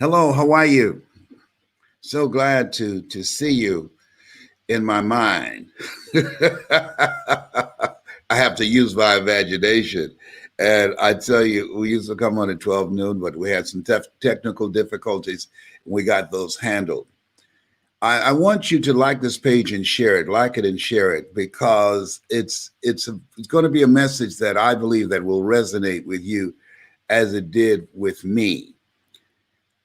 Hello, how are you? So glad to see you in my mind. I have to use my imagination. And I tell you, we used to come on at 12 noon, but we had some technical difficulties. And we got those handled. I want you to like this page and share it, like it and share it, because it's going to be a message that I believe that will resonate with you as it did with me.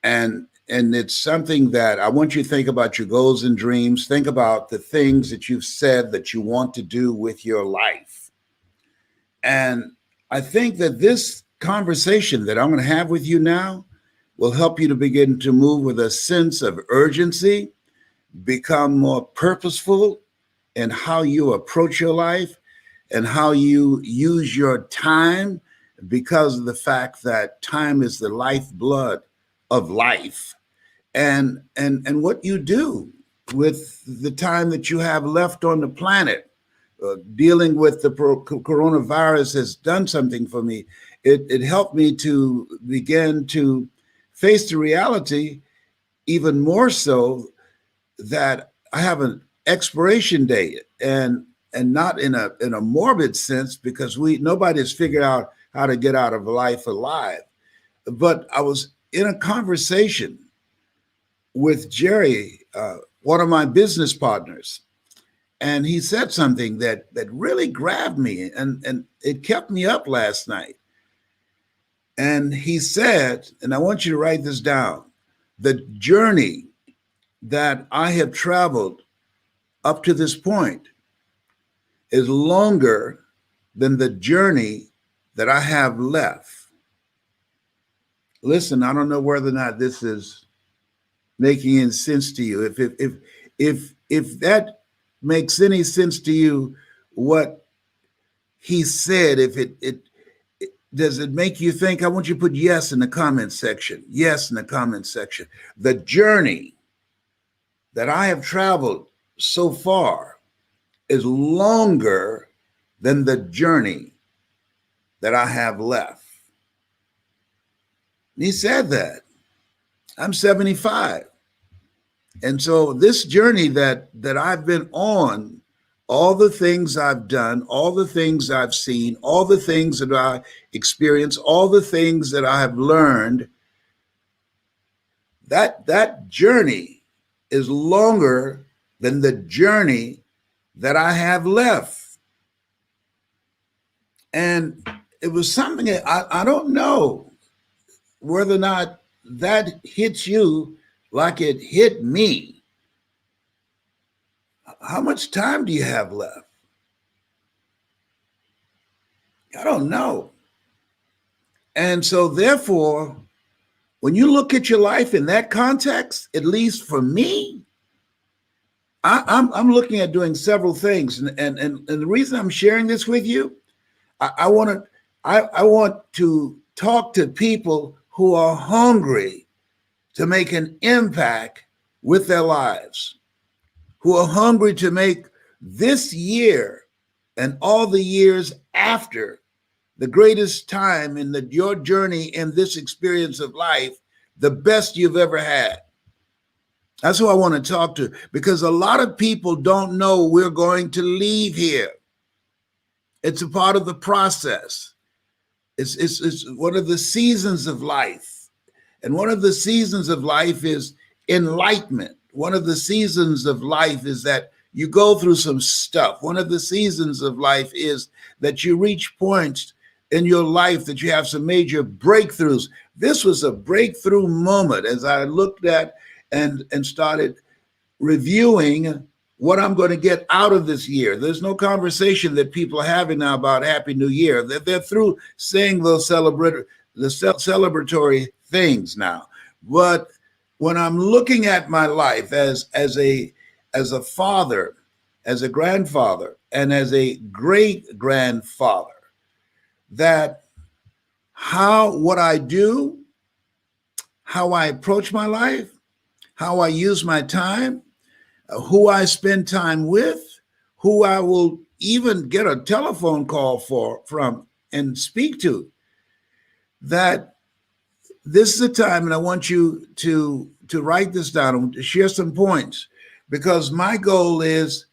And it's something that I want you to think about your goals and dreams. Think about the things that you've said that you want to do with your life. And I think that this conversation that I'm going to have with you now will help you to begin to move with a sense of urgency, become more purposeful in how you approach your life and how you use your time, because of the fact that time is the lifeblood of life. And what you do with the time that you have left on the planet. Dealing with the coronavirus has done something for me. It helped me to begin to face the reality even more so that I have an expiration date, and not in a morbid sense, because we nobody has figured out how to get out of life alive. But I was in a conversation with Jerry, one of my business partners, and he said something that really grabbed me, and it kept me up last night. And he said, and I want you to write this down: the journey that I have traveled up to this point is longer than the journey that I have left. Listen, I don't know whether or not this is making any sense to you. If that makes any sense to you, what he said, if it does it make you think? I want you to put yes in the comment section. Yes in the comment section. The journey that I have traveled so far is longer than the journey that I have left. And he said that. I'm 75. And so this journey that I've been on, all the things I've done, all the things I've seen, all the things that I experienced, all the things that I have learned, that journey is longer than the journey that I have left. And it was something that I don't know whether or not that hits you like it hit me. How much time do you have left? I don't know. And so, therefore, when you look at your life in that context, at least for me, I'm looking at doing several things. And the reason I'm sharing this with you, I want to talk to people who are hungry to make an impact with their lives, who are hungry to make this year and all the years after the greatest time in your journey in this experience of life, the best you've ever had. That's who I want to talk to, because a lot of people don't know we're going to leave here. It's a part of the process. It's one of the seasons of life. And one of the seasons of life is enlightenment. One of the seasons of life is that you go through some stuff. One of the seasons of life is that you reach points in your life that you have some major breakthroughs. This was a breakthrough moment as I looked at and started reviewing what I'm going to get out of this year. There's no conversation that people are having now about Happy New Year. They're through saying those celebratory things now. But when I'm looking at my life as a father, as a grandfather, and as a great grandfather, that what I do, how I approach my life, how I use my time, who I spend time with, who I will even get a telephone call from and speak to, that this is the time, and I want you to write this down, to share some points, because my goal is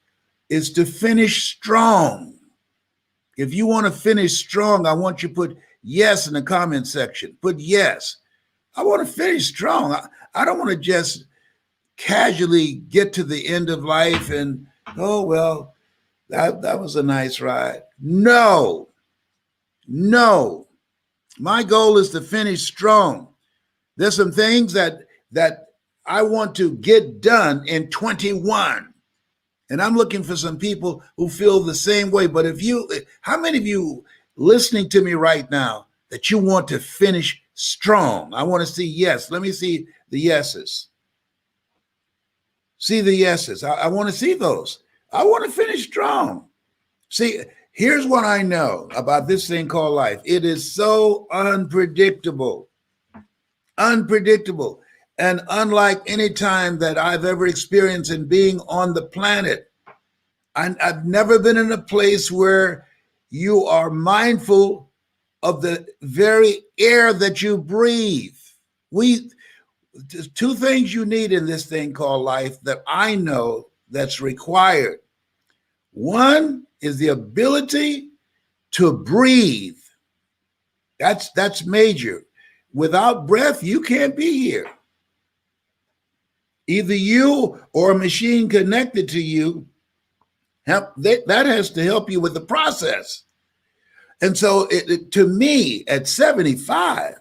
to finish strong. If you want to finish strong, I want you to put yes in the comment section. Put yes. I want to finish strong. I don't want to just casually get to the end of life and, oh, well, that was a nice ride. No. My goal is to finish strong. There's some things that I want to get done in 21. And I'm looking for some people who feel the same way. But how many of you listening to me right now that you want to finish strong? I want to see yes. Let me see the yeses. See the yeses. I want to see those. I want to finish strong. See, here's what I know about this thing called life. It is so unpredictable. Unpredictable. And unlike any time that I've ever experienced in being on the planet, I've never been in a place where you are mindful of the very air that you breathe. There's two things you need in this thing called life that I know that's required. One is the ability to breathe. That's major. Without breath, you can't be here. Either you or a machine connected to you, that has to help you with the process. And so to me, at 75,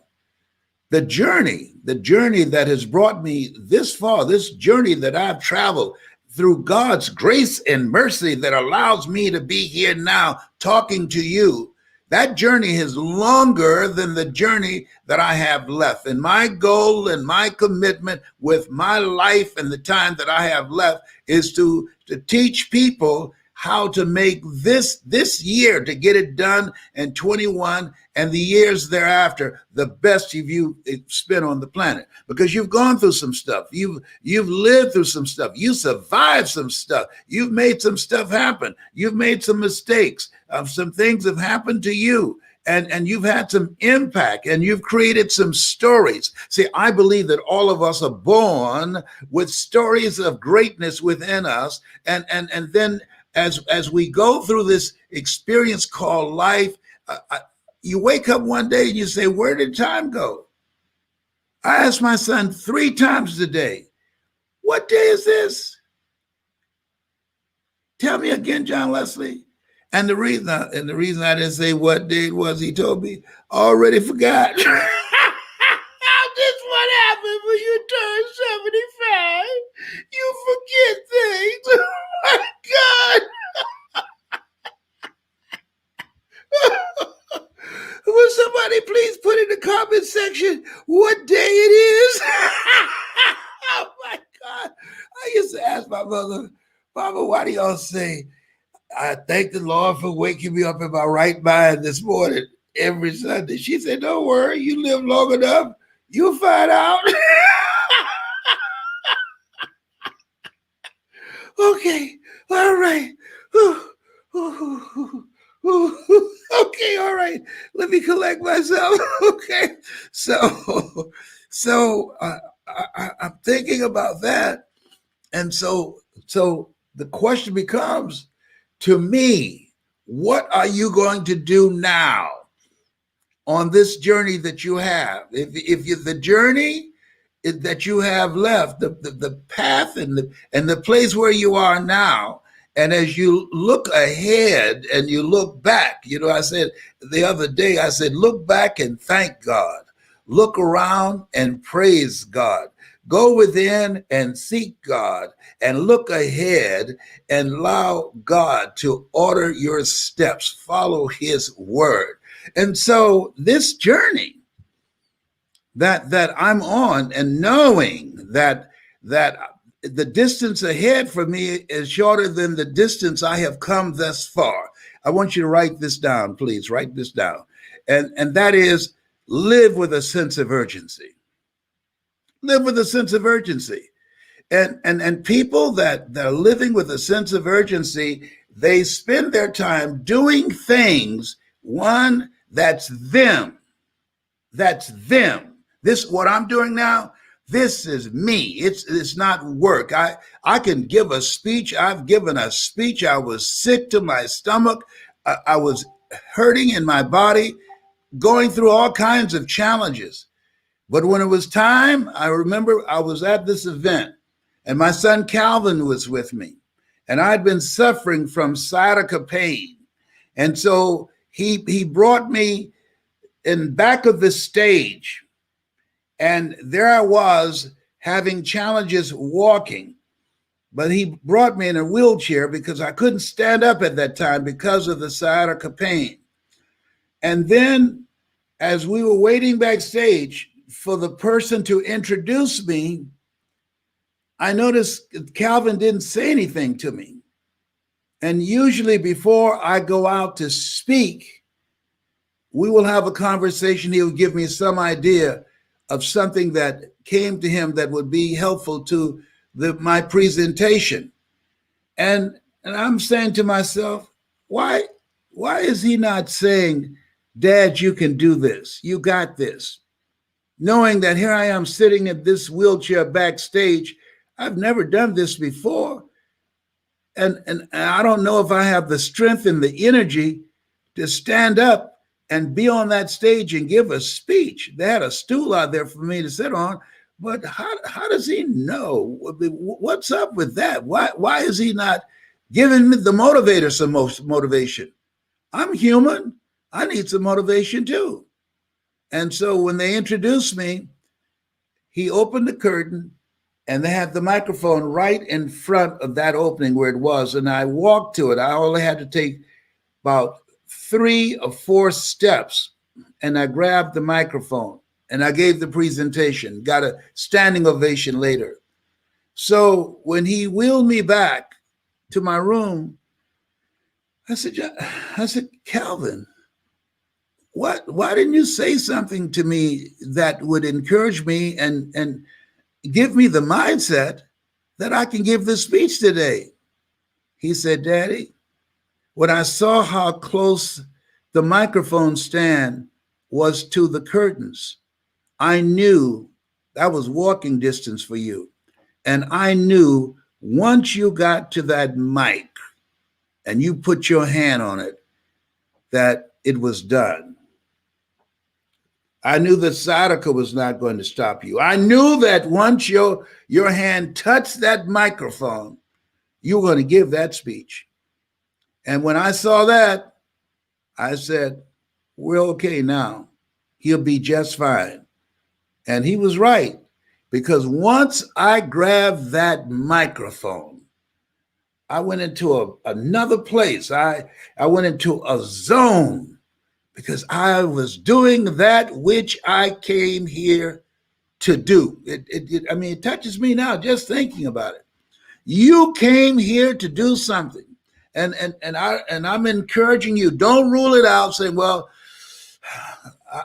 the journey that has brought me this far, this journey that I've traveled through God's grace and mercy that allows me to be here now talking to you, that journey is longer than the journey that I have left. And my goal and my commitment with my life and the time that I have left is to teach people how to make this year, to get it done in 21 and the years thereafter, the best you spent on the planet. Because you've gone through some stuff. You've lived through some stuff. You survived some stuff. You've made some stuff happen. You've made some mistakes. Some things have happened to you. And you've had some impact and you've created some stories. See, I believe that all of us are born with stories of greatness within us. And then as we go through this experience called life, you wake up one day and you say, where did time go? I ask my son 3 times a day, what day is this? Tell me again, John Leslie. And the reason I didn't say what day it was, he told me, already forgot. This what happened when you turn 75. You forget things. Oh my God. Will somebody please put in the comment section what day it is? Oh my God. I used to ask my mother, Mama, why do y'all say, I thank the Lord for waking me up in my right mind this morning every Sunday? She said, don't worry, you live long enough, you'll find out. Okay, all right. Okay, all right. Let me collect myself. Okay, so I'm thinking about that, and so the question becomes, to me, what are you going to do now on this journey that you have? If you, the journey that you have left, the path and the place where you are now, and as you look ahead and you look back, I said the other day, I said, look back and thank God. Look around and praise God. Go within and seek God, and look ahead and allow God to order your steps. Follow his word. And so this journey that I'm on, and knowing that the distance ahead for me is shorter than the distance I have come thus far. I want you to write this down, please. Write this down. And that is, live with a sense of urgency. Live with a sense of urgency. And people that are living with a sense of urgency, they spend their time doing things, one, that's them. That's them. This, what I'm doing now, this is me. It's not work. I can give a speech. I've given a speech. I was sick to my stomach. I was hurting in my body, going through all kinds of challenges. But when it was time, I remember I was at this event and my son Calvin was with me, and I'd been suffering from sciatica pain. And so he brought me in back of the stage, and there I was having challenges walking, but he brought me in a wheelchair because I couldn't stand up at that time because of the sciatica pain. And then as we were waiting backstage for the person to introduce me, I noticed Calvin didn't say anything to me. And usually before I go out to speak, we will have a conversation. He will give me some idea of something that came to him that would be helpful to my presentation. And I'm saying to myself, why is he not saying, Dad, you can do this, you got this? Knowing that here I am sitting in this wheelchair backstage, I've never done this before. And I don't know if I have the strength and the energy to stand up and be on that stage and give a speech. They had a stool out there for me to sit on, but how does he know? What's up with that? Why is he not giving me the motivator some motivation? I'm human. I need some motivation too. And so when they introduced me, he opened the curtain and they had the microphone right in front of that opening where it was. And I walked to it. I only had to take about 3 or 4 steps, and I grabbed the microphone and I gave the presentation, got a standing ovation later. So when he wheeled me back to my room, I said, Calvin, why didn't you say something to me that would encourage me and give me the mindset that I can give this speech today? He said, Daddy, when I saw how close the microphone stand was to the curtains, I knew that was walking distance for you. And I knew once you got to that mic and you put your hand on it, that it was done. I knew that sciatica was not going to stop you. I knew that once your hand touched that microphone, you were going to give that speech. And when I saw that, I said, we're okay now. He'll be just fine. And he was right, because once I grabbed that microphone, I went into another place. I went into a zone, because I was doing that which I came here to do. It touches me now just thinking about it. You came here to do something. And I'm encouraging you, don't rule it out saying, well,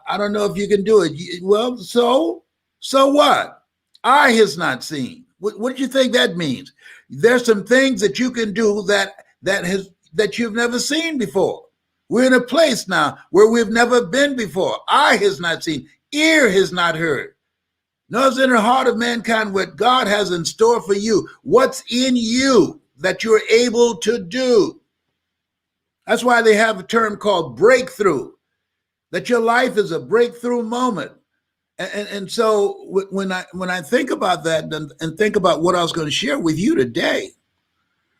I don't know if you can do it. Well, so what? Eye has not seen. What do you think that means? There's some things that you can do that you've never seen before. We're in a place now where we've never been before. Eye has not seen, ear has not heard. Nor is in the heart of mankind what God has in store for you. What's in you that you're able to do. That's why they have a term called breakthrough, that your life is a breakthrough moment. And so when I think about that and think about what I was going to share with you today,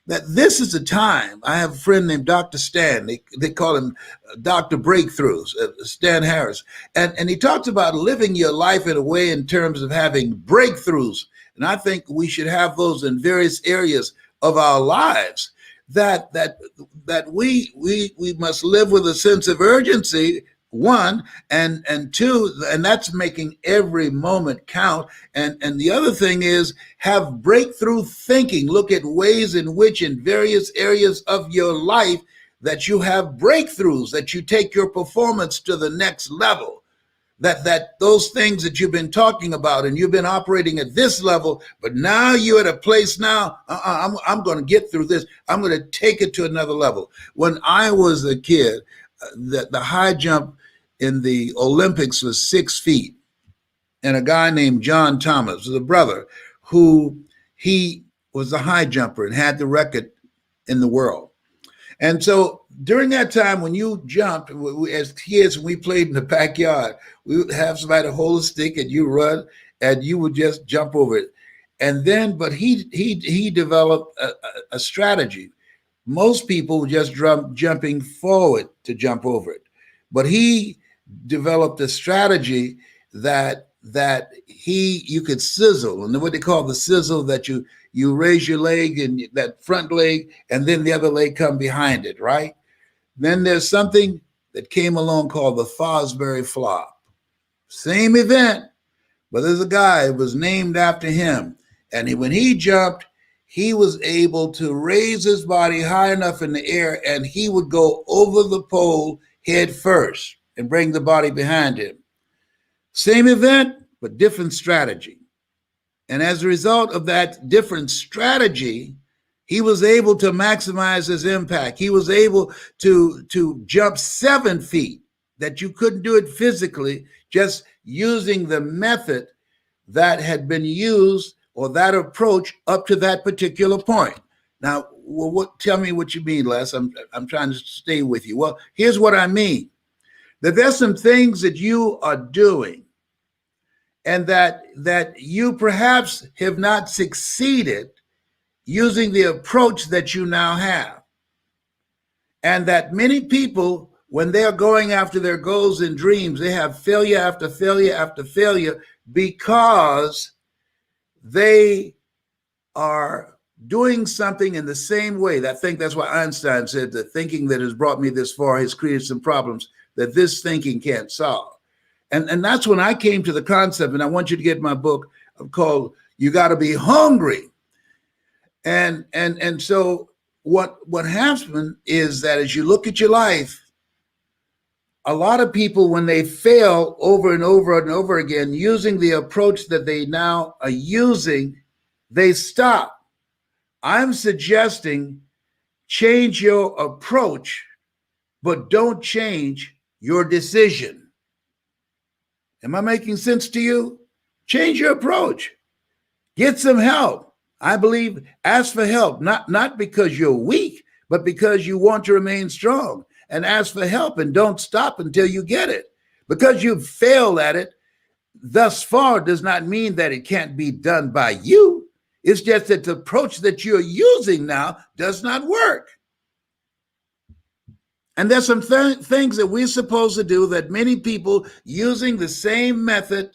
that this is a time. I have a friend named Dr. Stan. They call him Dr. Breakthroughs, Stan Harris. And he talks about living your life in a way in terms of having breakthroughs. And I think we should have those in various areas of our lives, that we must live with a sense of urgency, one, and two, and that's making every moment count. And the other thing is have breakthrough thinking. Look at ways in which in various areas of your life that you have breakthroughs, that you take your performance to the next level. That those things that you've been talking about and you've been operating at this level, but now you're at a place now, I'm going to get through this. I'm going to take it to another level. When I was a kid, the high jump in the Olympics was 6 feet. and a guy named John Thomas, the brother, who he was a high jumper and had the record in the world. And so during that time, when you jumped, as kids, we played in the backyard. We would have somebody hold a stick and you run, and you would just jump over it. And then, but he developed a strategy. Most people were just jumping forward to jump over it, but he developed a strategy that you could sizzle, and what they call the sizzle, that you raise your leg and that front leg, and then the other leg come behind it, right? Then there's something that came along called the Fosbury Flop. Same event, but there's a guy, it was named after him. And when he jumped, he was able to raise his body high enough in the air, and he would go over the pole head first and bring the body behind him. Same event, but different strategy. And as a result of that different strategy, he was able to maximize his impact. He was able to jump 7 feet that you couldn't do it physically, just using the method that had been used, or that approach up to that particular point. Now, tell me what you mean, Les. I'm trying to stay with you. Well, here's what I mean. That there's some things that you are doing, and that you perhaps have not succeeded using the approach that you now have. And that many people, when they're going after their goals and dreams, they have failure after failure after failure because they are doing something in the same way. I think that's why Einstein said the thinking that has brought me this far has created some problems that this thinking can't solve. And that's when I came to the concept, and I want you to get my book called You Got to Be Hungry. And so what happened is that as you look at your life, a lot of people, when they fail over and over and over again using the approach that they now are using, they stop. I'm suggesting change your approach, but don't change your decision. Am I making sense to you? Change your approach. Get some help. I believe ask for help, not because you're weak, but because you want to remain strong. And ask for help, and don't stop until you get it. Because you've failed at it thus far does not mean that it can't be done by you. It's just that the approach that you're using now does not work. And there's some things that we're supposed to do that many people using the same method,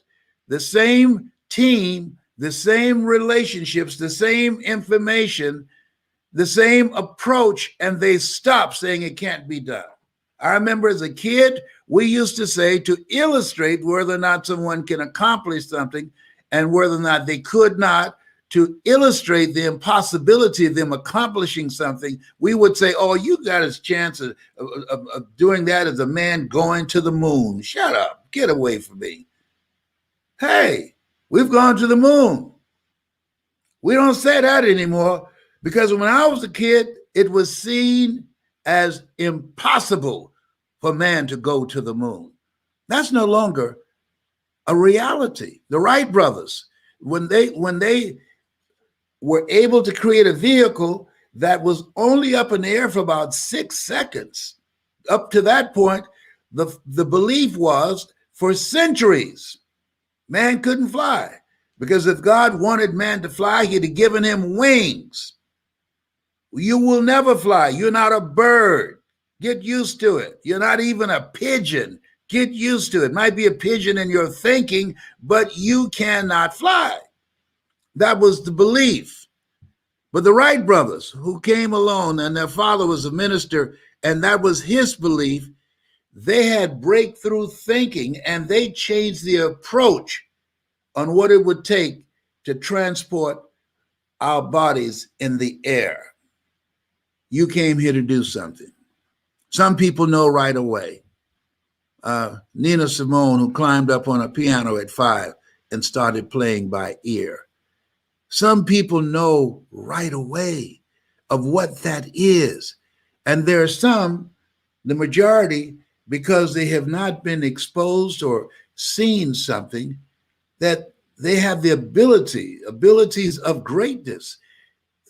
the same team, the same relationships, the same information, the same approach, and they stop saying it can't be done. I remember as a kid, we used to say to illustrate whether or not someone can accomplish something and whether or not they could not, to illustrate the impossibility of them accomplishing something, we would say, oh, you got a chance of doing that as a man going to the moon. Shut up. Get away from me. Hey, we've gone to the moon. We don't say that anymore. Because when I was a kid, it was seen as impossible for man to go to the moon. That's no longer a reality. The Wright brothers, when they were able to create a vehicle that was only up in the air for about 6 seconds, up to that point, the belief was for centuries, man couldn't fly. Because if God wanted man to fly, he'd have given him wings. You will never fly. You're not a bird. Get used to it. You're not even a pigeon. Get used to it. Might be a pigeon in your thinking, but you cannot fly. That was the belief. But the Wright brothers, who came along, and their father was a minister, and that was his belief, they had breakthrough thinking, and they changed the approach on what it would take to transport our bodies in the air. You came here to do something. Some people know right away. Nina Simone, who climbed up on a piano at 5 and started playing by ear. Some people know right away of what that is. And there are some, the majority, because they have not been exposed or seen something, that they have the abilities of greatness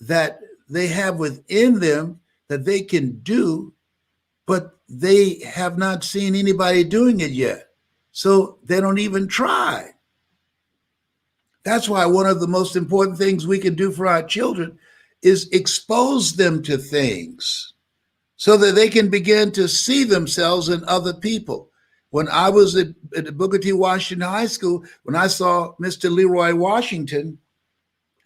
that they have within them that they can do, but they have not seen anybody doing it yet. So they don't even try. That's why one of the most important things we can do for our children is expose them to things so that they can begin to see themselves in other people. When I was at Booker T. Washington High School, when I saw Mr. Leroy Washington,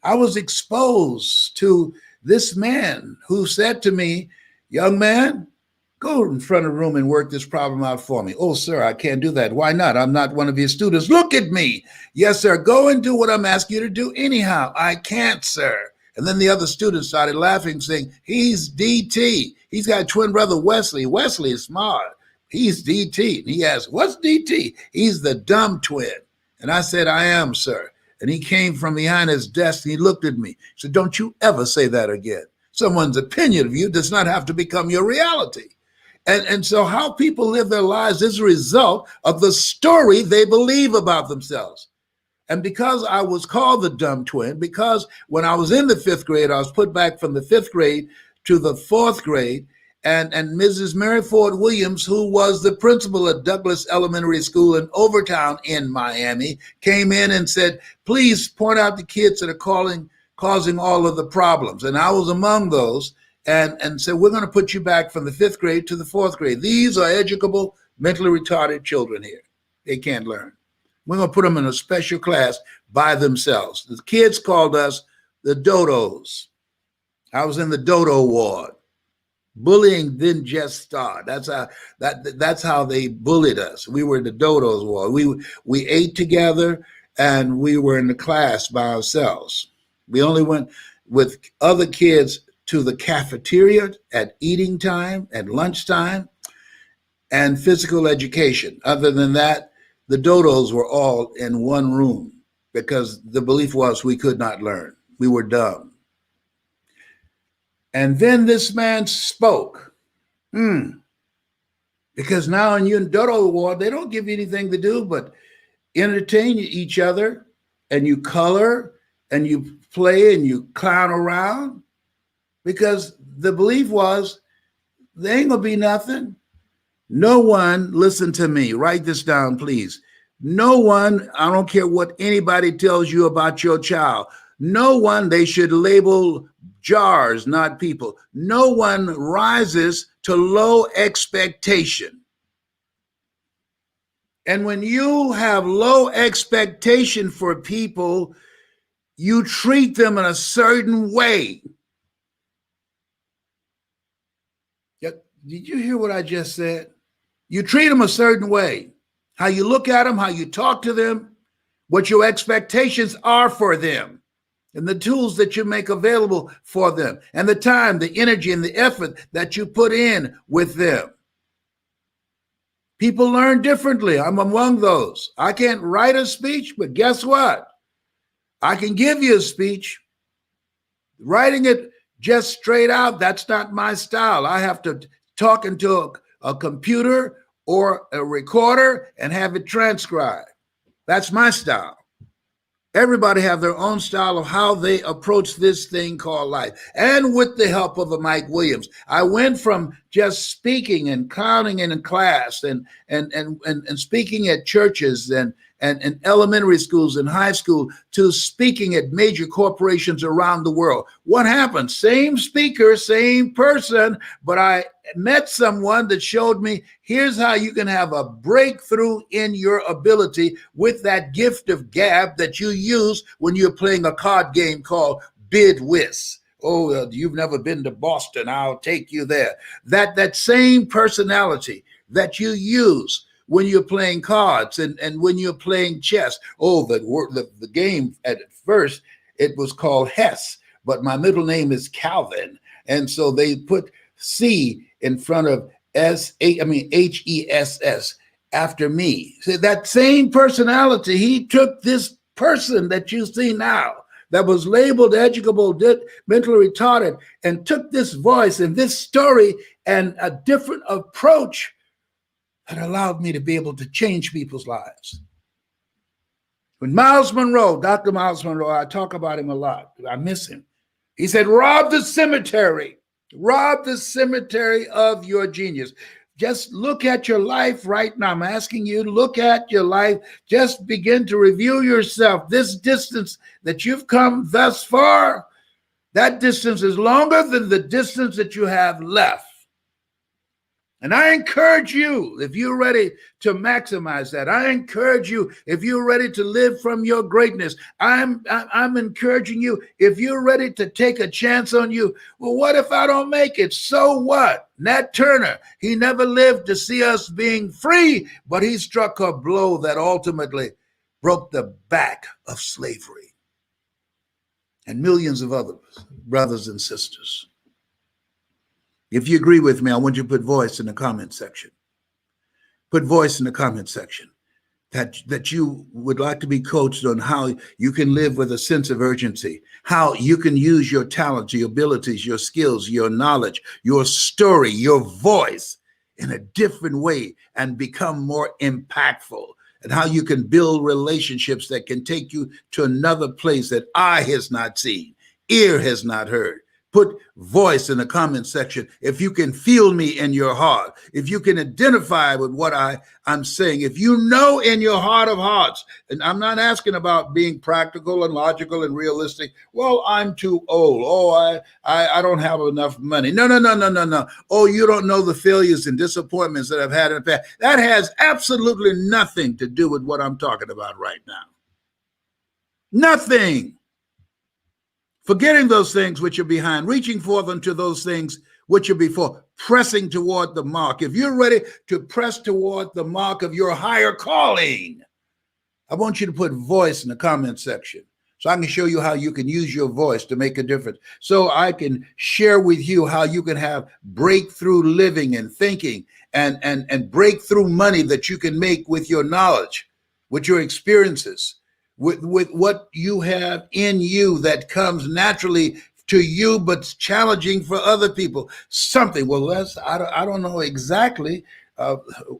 I was exposed to this man who said to me, "Young man, go in front of the room and work this problem out for me." "Oh, sir, I can't do that." "Why not?" "I'm not one of your students." "Look at me." "Yes, sir, go and do what I'm asking you to do anyhow." "I can't, sir." And then the other students started laughing, saying, "He's DT. He's got a twin brother, Wesley. Wesley is smart. He's DT." And he asked, "What's DT?" "He's the dumb twin." And I said, "I am, sir." And he came from behind his desk and he looked at me. He said, "Don't you ever say that again. Someone's opinion of you does not have to become your reality." And so how people live their lives is a result of the story they believe about themselves. And because I was called the dumb twin, because when I was in the fifth grade, I was put back from the fifth grade to the fourth grade, and Mrs. Mary Ford Williams, who was the principal at Douglas Elementary School in Overtown in Miami, came in and said, "Please point out the kids that are causing all of the problems." And I was among those, and said, "We're going to put you back from the fifth grade to the fourth grade. These are educable, mentally retarded children here. They can't learn. We're going to put them in a special class by themselves." The kids called us the Dodos. I was in the Dodo ward. Bullying didn't just start. That's how they bullied us. We were in the Dodos ward. We ate together and we were in the class by ourselves. We only went with other kids to the cafeteria at eating time, at lunchtime, and physical education. Other than that, the Dodos were all in one room because the belief was we could not learn. We were dumb. And then this man spoke. Because now in Dodo Ward, they don't give you anything to do but entertain each other, and you color and you play and you clown around, because the belief was there ain't gonna be nothing. No one, listen to me, write this down, please. No one, I don't care what anybody tells you about your child. No one, they should label jars, not people. No one rises to low expectation. And when you have low expectation for people, you treat them in a certain way. Did you hear what I just said? You treat them a certain way. How you look at them, how you talk to them, what your expectations are for them, and the tools that you make available for them, and the time, the energy, and the effort that you put in with them. People learn differently. I'm among those. I can't write a speech, but guess what? I can give you a speech. Writing it just straight out, that's not my style. I have to talk into a computer or a recorder and have it transcribed. That's my style. Everybody have their own style of how they approach this thing called life. And with the help of a Mike Williams, I went from just speaking and clowning in class and speaking at churches and elementary schools and high school to speaking at major corporations around the world. What happened? Same speaker, same person, but I met someone that showed me here's how you can have a breakthrough in your ability with that gift of gab that you use when you're playing a card game called Bid Whist. Oh, you've never been to Boston, I'll take you there. That same personality that you use when you're playing cards and when you're playing chess. Oh, the game at first, it was called Hess, but my middle name is Calvin. And so they put C in front of Hess after me. So that same personality, he took this person that you see now that was labeled educable, mentally retarded, and took this voice and this story and a different approach that allowed me to be able to change people's lives. When Miles Monroe, Dr. Miles Monroe, I talk about him a lot. I miss him. He said, rob the cemetery. Rob the cemetery of your genius. Just look at your life right now. I'm asking you to look at your life. Just begin to review yourself. This distance that you've come thus far, that distance is longer than the distance that you have left. And I encourage you, if you're ready to maximize that, I encourage you, if you're ready to live from your greatness, I'm encouraging you, if you're ready to take a chance on you, well, what if I don't make it? So what? Nat Turner, he never lived to see us being free, but he struck a blow that ultimately broke the back of slavery. And millions of other brothers and sisters. If you agree with me, I want you to put voice in the comment section. Put voice in the comment section that you would like to be coached on how you can live with a sense of urgency, how you can use your talents, your abilities, your skills, your knowledge, your story, your voice in a different way and become more impactful, and how you can build relationships that can take you to another place that eye has not seen, ear has not heard. Put voice in the comment section if you can feel me in your heart, if you can identify with what I'm saying, if you know in your heart of hearts, and I'm not asking about being practical and logical and realistic. Well, I'm too old. Oh, I don't have enough money. No. Oh, you don't know the failures and disappointments that I've had in the past. That has absolutely nothing to do with what I'm talking about right now. Nothing. Forgetting those things which are behind, reaching forth unto those things which are before, pressing toward the mark. If you're ready to press toward the mark of your higher calling, I want you to put voice in the comment section so I can show you how you can use your voice to make a difference. So I can share with you how you can have breakthrough living and thinking and breakthrough money that you can make with your knowledge, with your experiences. With what you have in you that comes naturally to you, but challenging for other people. Something. Well, I don't know exactly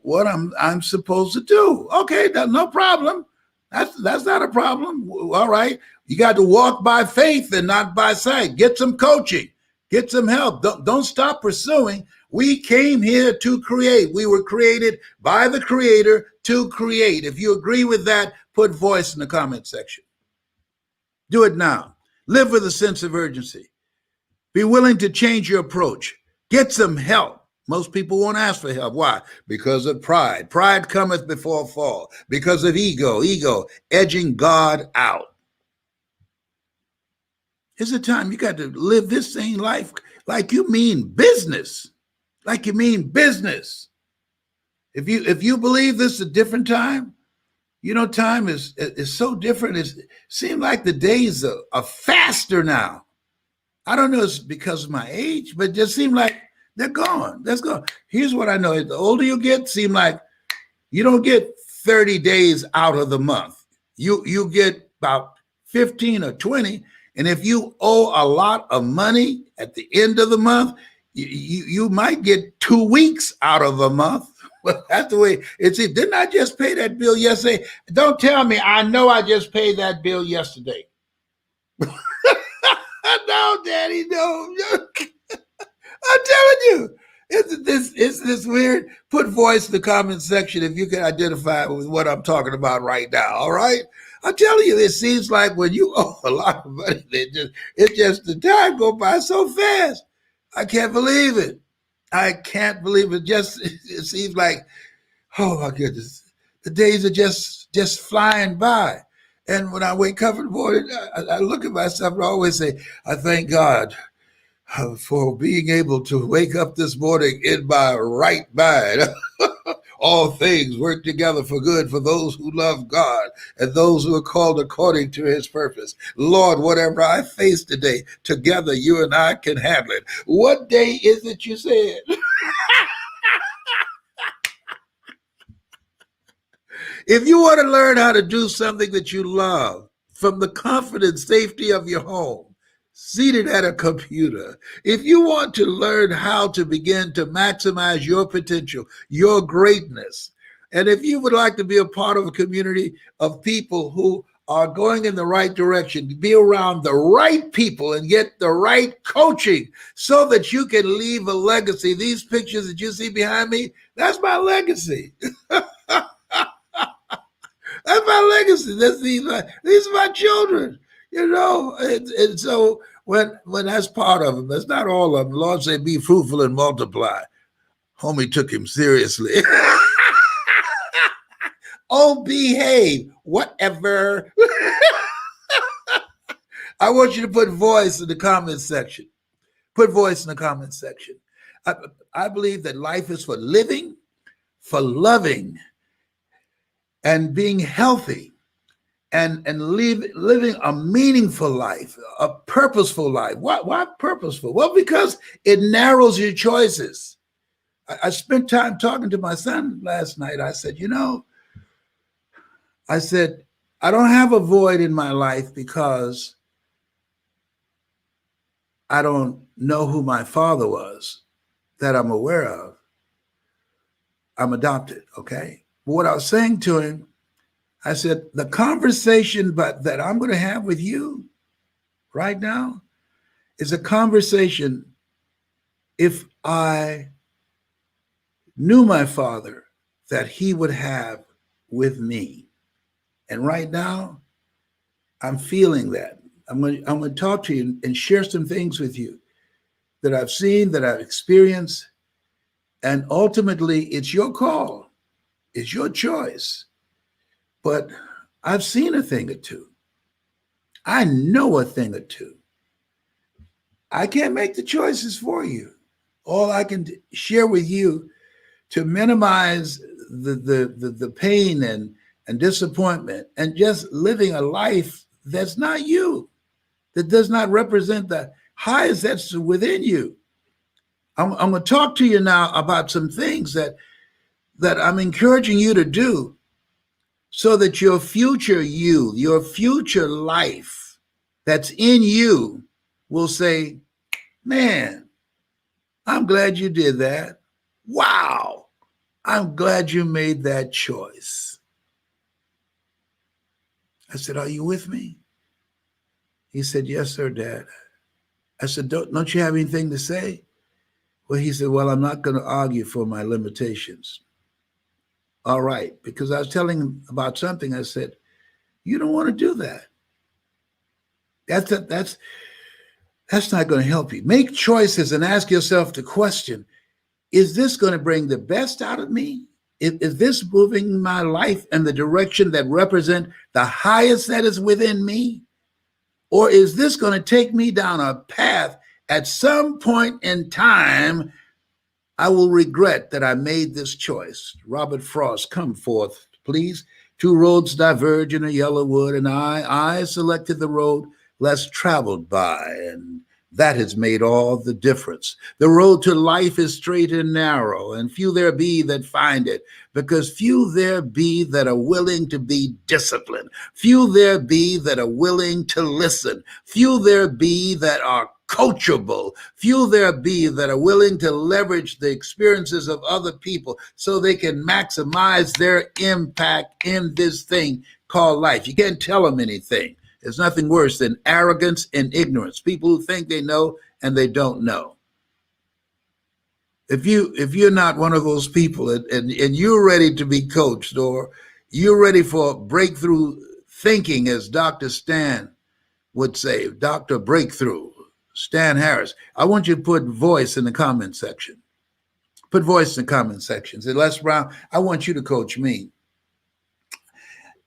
what I'm supposed to do. Okay, no problem. That's not a problem. All right, you got to walk by faith and not by sight. Get some coaching. Get some help. Don't stop pursuing. We came here to create. We were created by the Creator to create. If you agree with that, put voice in the comment section. Do it now. Live with a sense of urgency. Be willing to change your approach. Get some help. Most people won't ask for help. Why? Because of pride. Pride cometh before a fall. Because of ego edging God out. It's a time you got to live this same life like you mean business. Like you mean business. If you believe this is a different time, you know, time is so different. It seems like the days are faster now. I don't know if it's because of my age, but it just seems like they're gone. Let's go. Here's what I know. The older you get, seem like you don't get 30 days out of the month. You get about 15 or 20. And if you owe a lot of money at the end of the month, you might get 2 weeks out of a month. Well, that's the way it's. Didn't I just pay that bill yesterday? Don't tell me. I know I just paid that bill yesterday. No, Daddy, no. I'm telling you, it's this weird. Put voice in the comment section if you can identify with what I'm talking about right now. All right. I'm telling you, it seems like when you owe a lot of money, it's just the time go by so fast. I can't believe it. I can't believe it. It seems like, oh my goodness, the days are just flying by. And when I wake up in the morning, I look at myself and I always say, I thank God for being able to wake up this morning in my right mind. All things work together for good for those who love God and those who are called according to his purpose. Lord, whatever I face today, together you and I can handle it. What day is it you said? If you want to learn how to do something that you love from the comfort and safety of your home, seated at a computer, if you want to learn how to begin to maximize your potential, your greatness, And if you would like to be a part of a community of people who are going in the right direction, be around the right people and get the right coaching so that you can leave a legacy. These pictures that you see behind me, that's my legacy. That's my legacy. These are my children, you know. And so when that's part of them, that's not all of them. The Lord said, be fruitful and multiply. Homie took him seriously. Oh, behave, whatever. I want you to put voice in the comment section. Put voice in the comment section. I believe that life is for living, for loving, and being healthy, and living a meaningful life, a purposeful life. Why purposeful? Well, because it narrows your choices. I spent time talking to my son last night. I said, I don't have a void in my life because I don't know who my father was that I'm aware of. I'm adopted, okay? But what I was saying to him, I said, the conversation that I'm going to have with you right now is a conversation if I knew my father that he would have with me. And right now, I'm feeling that. I'm going to talk to you and share some things with you that I've seen, that I've experienced. And ultimately, it's your call. It's your choice. But I've seen a thing or two. I know a thing or two. I can't make the choices for you. All I can share with you to minimize the pain and disappointment and just living a life that's not you, that does not represent the highest that's within you. I'm going to talk to you now about some things that I'm encouraging you to do so that your future you, your future life that's in you will say, man, I'm glad you did that. Wow, I'm glad you made that choice. I said, are you with me? He said, yes, sir, Dad. I said, don't you have anything to say? Well, he said, well, I'm not going to argue for my limitations. All right, because I was telling him about something. I said, you don't want to do that. That's not going to help you. Make choices and ask yourself the question, is this going to bring the best out of me? Is this moving my life in the direction that represent the highest that is within me? Or is this going to take me down a path at some point in time I will regret that I made this choice? Robert Frost, come forth, please. Two roads diverge in a yellow wood, and I selected the road less traveled by, and that has made all the difference. The road to life is straight and narrow, and few there be that find it, because few there be that are willing to be disciplined. Few there be that are willing to listen. Few there be that are coachable. Few there be that are willing to leverage the experiences of other people so they can maximize their impact in this thing called life. You can't tell them anything. There's nothing worse than arrogance and ignorance. People who think they know and they don't know. If you're not one of those people and you're ready to be coached, or you're ready for breakthrough thinking, as Dr. Stan would say, Dr. Breakthrough, Stan Harris, I want you to put voice in the comment section. Put voice in the comment section. Say, Les Brown, I want you to coach me.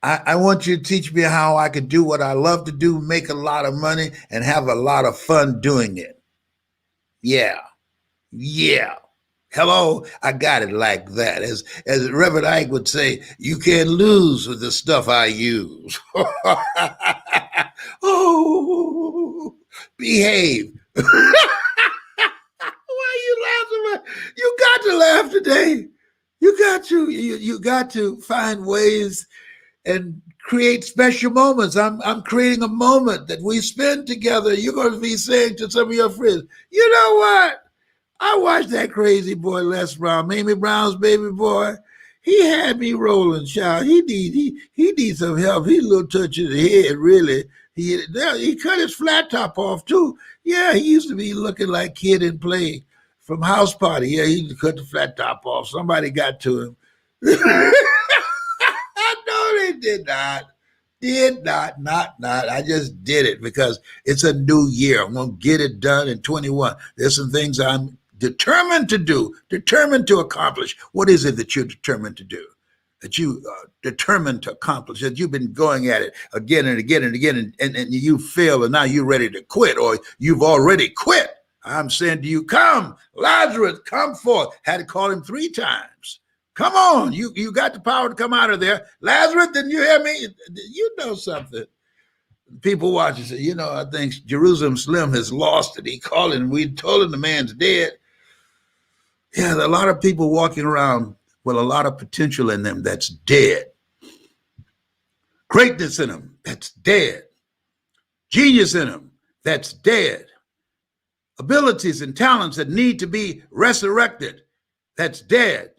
I want you to teach me how I could do what I love to do, make a lot of money, and have a lot of fun doing it. Yeah. Hello, I got it like that. As Reverend Ike would say, you can't lose with the stuff I use. Oh, behave. Why are you laughing? You got to laugh today. You got to find ways and create special moments. I'm creating a moment that we spend together. You're going to be saying to some of your friends, you know what? I watched that crazy boy Les Brown, Mamie Brown's baby boy. he had me rolling, child. He needs some help. He a little touch of the head, really. He cut his flat top off too. Yeah, he used to be looking like Kid and Play from House Party. Yeah, he cut the flat top off. Somebody got to him. No, they did not. Did not. I just did it because it's a new year. I'm going to get it done in 21. There's some things I'm determined to do, determined to accomplish. What is it that you're determined to do? That you are determined to accomplish, that you've been going at it again and again and again, and you fail, and now you're ready to quit, or you've already quit. I'm saying to you, come, Lazarus, come forth. Had to call him 3 times. Come on, you got the power to come out of there. Lazarus, didn't you hear me? You know something. People watching say, I think Jerusalem Slim has lost it. He called him, we told him the man's dead. Yeah, there are a lot of people walking around with a lot of potential in them that's dead. Greatness in them, that's dead. Genius in them, that's dead. Abilities and talents that need to be resurrected, that's dead.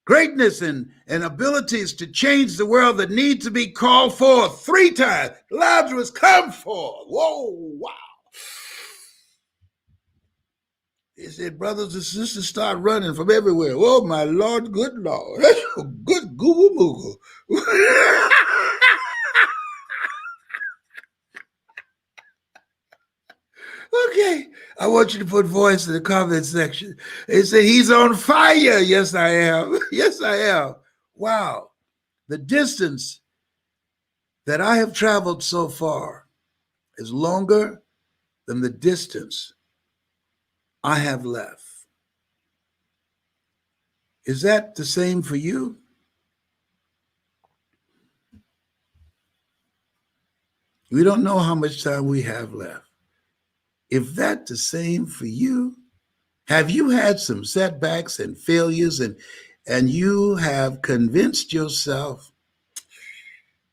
Greatness and abilities to change the world that need to be called forth 3 times. Lazarus, come forth. Whoa, wow. He said, brothers and sisters start running from everywhere. Oh, my Lord, good Lord. That's a good google moogle. Okay, I want you to put voice in the comment section. They say he's on fire. Yes, I am. Yes, I am. Wow. The distance that I have traveled so far is longer than the distance I have left. Is that the same for you? We don't know how much time we have left. If that's the same for you, have you had some setbacks and failures and you have convinced yourself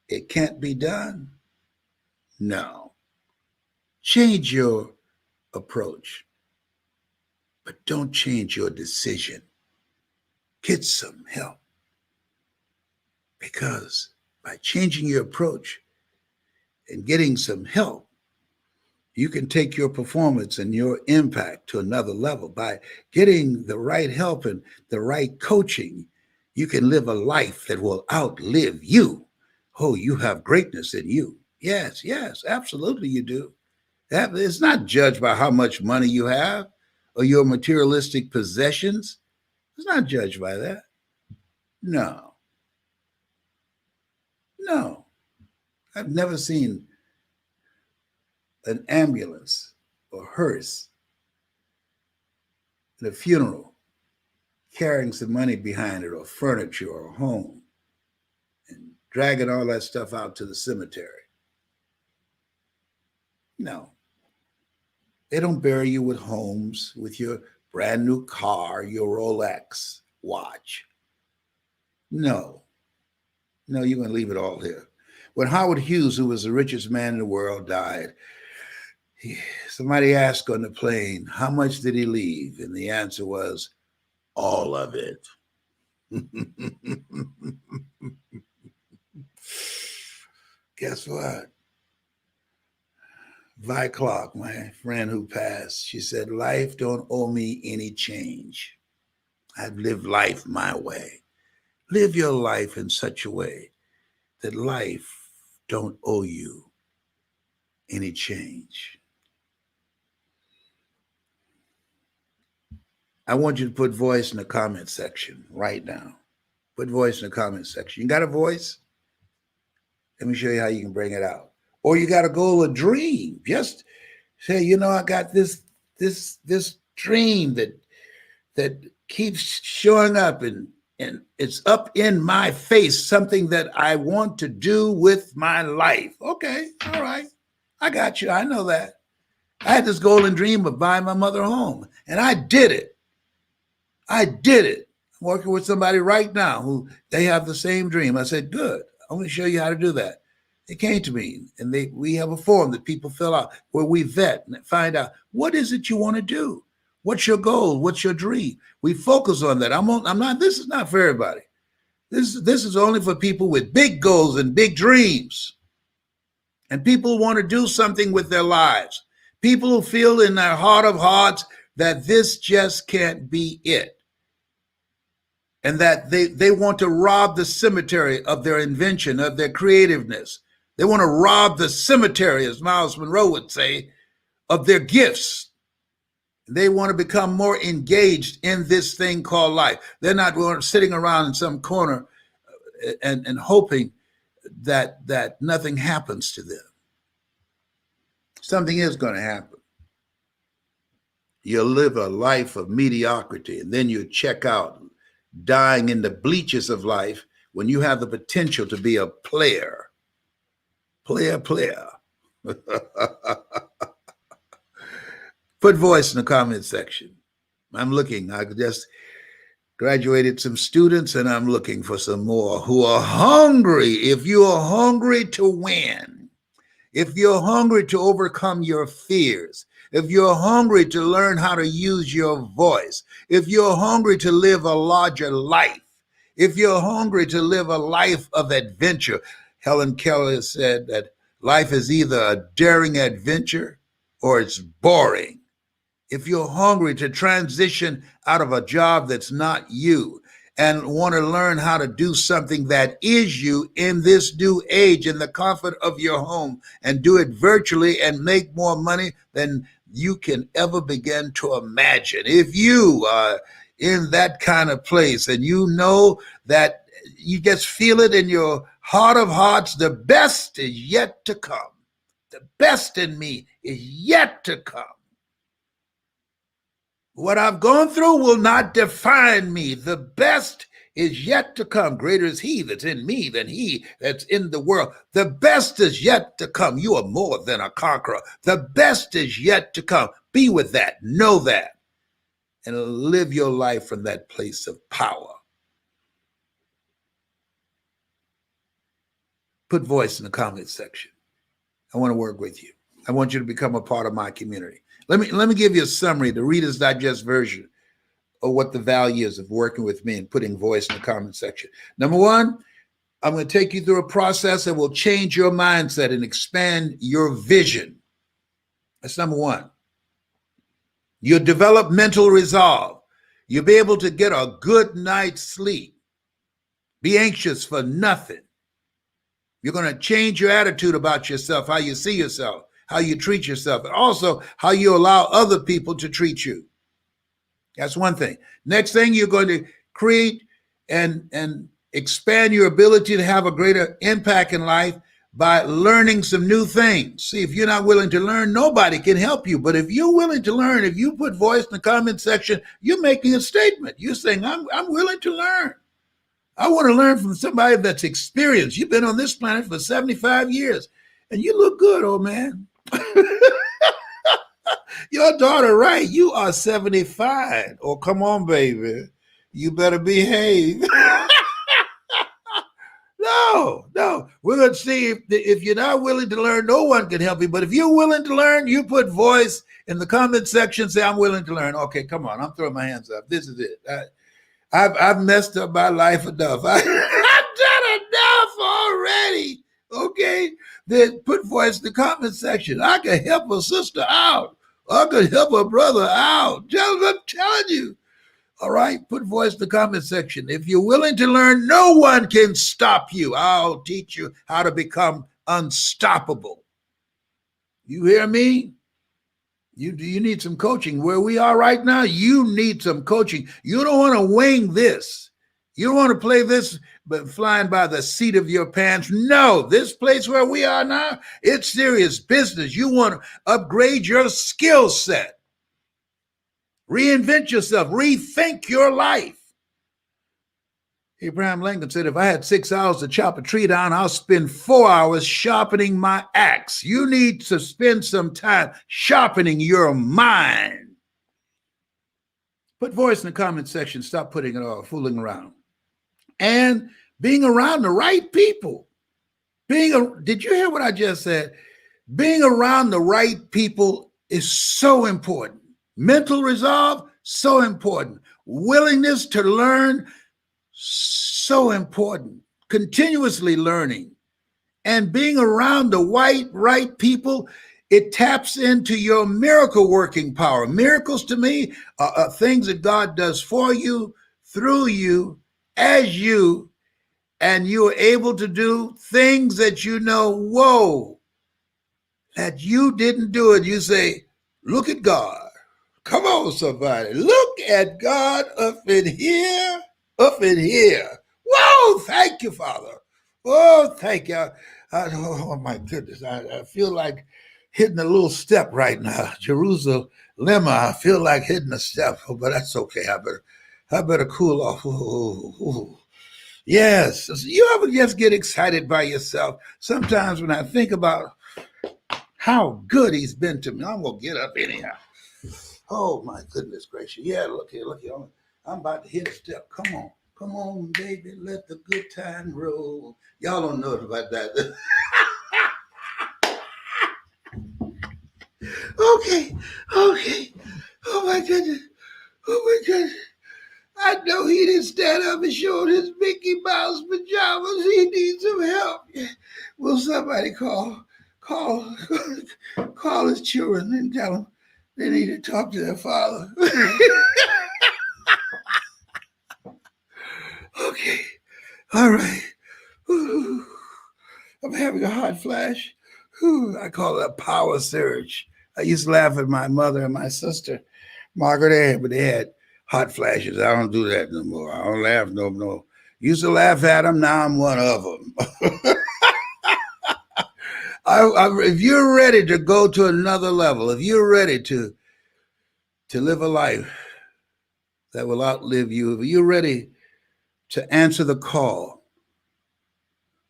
it can't be done? No. Change your approach, but don't change your decision. Get some help, because by changing your approach and getting some help, you can take your performance and your impact to another level. By getting the right help and the right coaching, you can live a life that will outlive you. Oh, you have greatness in you. Yes, absolutely you do. It's not judged by how much money you have or your materialistic possessions. It's not judged by that. No. I've never seen an ambulance or hearse at a funeral carrying some money behind it, or furniture, or a home, and dragging all that stuff out to the cemetery. No. They don't bury you with homes, with your brand new car, your Rolex watch. No, you're going to leave it all here. When Howard Hughes, who was the richest man in the world, died, somebody asked on the plane, how much did he leave? And the answer was, all of it. Guess what? Vi Clark, my friend who passed, she said, life don't owe me any change. I've lived life my way. Live your life in such a way that life don't owe you any change. I want you to put voice in the comment section right now. Put voice in the comment section. You got a voice? Let me show you how you can bring it out. Or you got a goal, a dream. Just say, I got this dream that keeps showing up and it's up in my face, something that I want to do with my life. Okay, all right. I got you. I know that. I had this golden dream of buying my mother a home, and I did it. I'm working with somebody right now who they have the same dream. I said, good. I'm going to show you how to do that. They came to me, and we have a form that people fill out where we vet and find out, what is it you want to do? What's your goal? What's your dream? We focus on that. This is not for everybody. This is only for people with big goals and big dreams. And people who want to do something with their lives. People who feel in their heart of hearts that this just can't be it. And that they want to rob the cemetery of their invention, of their creativeness. They want to rob the cemetery, as Miles Monroe would say, of their gifts. They want to become more engaged in this thing called life. They're not sitting around in some corner and hoping that nothing happens to them. Something is going to happen. You'll live a life of mediocrity, and then you check out, dying in the bleachers of life when you have the potential to be a player. Player. Put voice in the comment section. I'm looking. I just graduated some students, and I'm looking for some more who are hungry. If you are hungry to win, if you're hungry to overcome your fears, if you're hungry to learn how to use your voice, if you're hungry to live a larger life, if you're hungry to live a life of adventure, Helen Keller said that life is either a daring adventure or it's boring. If you're hungry to transition out of a job that's not you and want to learn how to do something that is you in this new age in the comfort of your home and do it virtually and make more money than you can ever begin to imagine. If you are in that kind of place and you know that you just feel it in your heart of hearts, the best is yet to come. The best in me is yet to come. What I've gone through will not define me. The best is yet to come. Greater is he that's in me than he that's in the world. The best is yet to come. You are more than a conqueror. The best is yet to come. Be with that. Know that. And live your life from that place of power. Put voice in the comment section. I want to work with you. I want you to become a part of my community. Let me give you a summary, the Reader's Digest version of what the value is of working with me and putting voice in the comment section. Number one, I'm going to take you through a process that will change your mindset and expand your vision. That's number one. You'll develop mental resolve. You'll be able to get a good night's sleep. Be anxious for nothing. You're going to change your attitude about yourself, how you see yourself, how you treat yourself, and also how you allow other people to treat you. That's one thing. Next thing, you're going to create and expand your ability to have a greater impact in life by learning some new things. See, if you're not willing to learn, nobody can help you. But if you're willing to learn, if you put voice in the comment section, you're making a statement. You're saying, I'm willing to learn. I want to learn from somebody that's experienced. You've been on this planet for 75 years, and you look good, old man. Your daughter, right? You are 75. Oh, come on, baby. You better behave. No. We're going to see if you're not willing to learn, no one can help you. But if you're willing to learn, you put voice in the comment section, say, I'm willing to learn. Okay, come on. I'm throwing my hands up. This is it. I've messed up my life enough. I've done enough already. Okay, then put voice in the comment section. I can help a sister out. I can help a brother out. I'm telling you. All right, put voice in the comment section. If you're willing to learn, no one can stop you. I'll teach you how to become unstoppable. You hear me? You need some coaching. Where we are right now, you need some coaching. You don't want to wing this. You don't want to play this but flying by the seat of your pants. No, this place where we are now, it's serious business. You want to upgrade your skill set. Reinvent yourself. Rethink your life. Abraham Lincoln said, if I had 6 hours to chop a tree down, I'll spend 4 hours sharpening my axe. You need to spend some time sharpening your mind. Put voice in the comment section. Stop putting it off, fooling around. And being around the right people. Did you hear what I just said? Being around the right people is so important. Mental resolve, so important. Willingness to learn, So important. Continuously learning and being around the right people, it taps into your miracle working power. Miracles to me are things that God does for you, through you, as you, and you are able to do things that you know, whoa, that you didn't do it. You say, look at God. Come on, somebody. Look at God up in here, up in here. Whoa, thank you, Father. Oh, thank you. Oh, my goodness. I feel like hitting a little step right now. Jerusalem, I feel like hitting a step, but that's okay. I better cool off. Ooh, ooh. Yes. You ever just get excited by yourself? Sometimes when I think about how good he's been to me, I'm going to get up anyhow. Oh, my goodness gracious. Yeah, look here, look here. I'm about to hit a step. Come on, baby. Let the good time roll. Y'all don't know about that. Okay, okay. Oh, my goodness. Oh, my goodness. I know he didn't stand up and show his Mickey Mouse pajamas. He needs some help. Will somebody call his children and tell them they need to talk to their father? Okay, all right. Ooh, I'm having a hot flash. Ooh, I call it a power surge. I used to laugh at my mother and my sister, Margaret Ann, but they had hot flashes. I don't do that no more. I don't laugh no more. Used to laugh at them. Now I'm one of them. If you're ready to go to another level, if you're ready to live a life that will outlive you, if you're ready to answer the call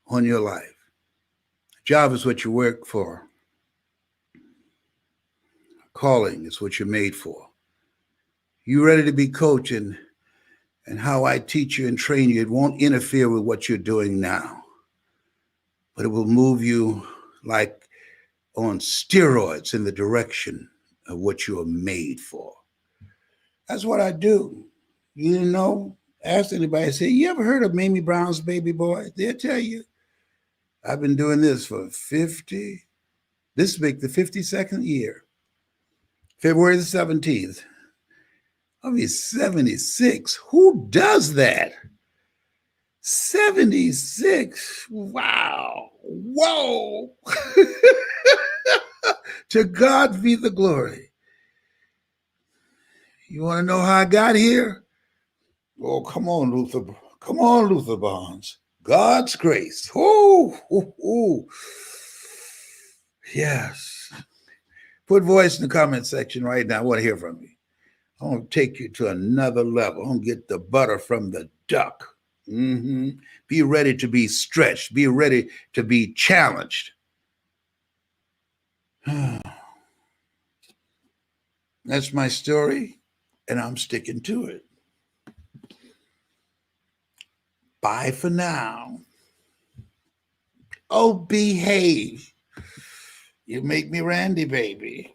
on your life, job is what you work for. Calling is what you're made for. You ready to be coached, and how I teach you and train you, it won't interfere with what you're doing now, but it will move you like on steroids in the direction of what you are made for. That's what I do. You didn't know? Ask anybody, say, you ever heard of Mamie Brown's Baby Boy? They'll tell you. I've been doing this for this will make the 52nd year. February the 17th. I'll be 76. Who does that? 76. Wow. Whoa. To God be the glory. You want to know how I got here? Oh, come on, Luther. Come on, Luther Bonds. God's grace. Oh, oh, oh. Yes. Put voice in the comment section right now. I want to hear from you. I want to take you to another level. I want to get the butter from the duck. Be ready to be stretched. Be ready to be challenged. That's my story, and I'm sticking to it. Bye for now. Oh, behave. You make me Randy, baby.